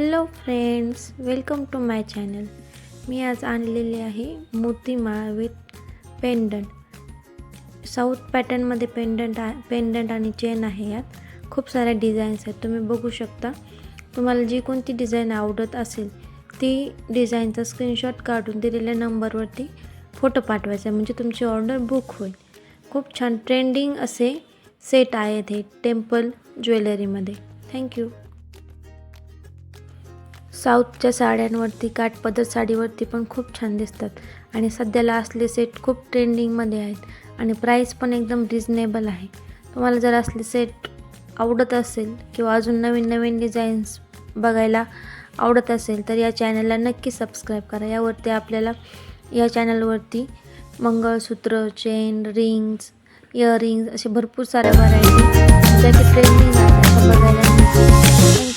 Hello friends, welcome to my channel. मी आज आणलेले आहे मोतीमाळ विथ पेंडंट. साऊथ पॅटर्नमध्ये पेंडंट आणि चेन आहे. यात खूप साऱ्या डिझाईन्स आहेत, तुम्ही बघू शकता. तुम्हाला जी कोणती डिझाईन आवडत असेल ती डिझाईनचा स्क्रीनशॉट काढून दिलेल्या नंबरवरती फोटो पाठवायचा, म्हणजे तुमची ऑर्डर बुक होईल. खूप छान ट्रेंडिंग असे सेट आहेत हे टेम्पल ज्वेलरीमध्ये. थँक्यू. साऊथच्या साड्यांवरती, काठपदर साडीवरती पण खूप छान दिसतात आणि सध्याला असले सेट खूप ट्रेंडिंगमध्ये आहेत आणि प्राईस पण एकदम रिजनेबल आहे. तुम्हाला जर असले सेट आवडत असेल किंवा अजून नवीन नवीन डिझाईन्स बघायला आवडत असेल तर या चॅनलला नक्की सबस्क्राईब करा. या चॅनलवरती मंगळसूत्र, चेन, रिंग्स, इयरिंग्स असे भरपूर साऱ्या व्हरायटी ज्या की ट्रेंडिंग आहेत बघायला मिळतील.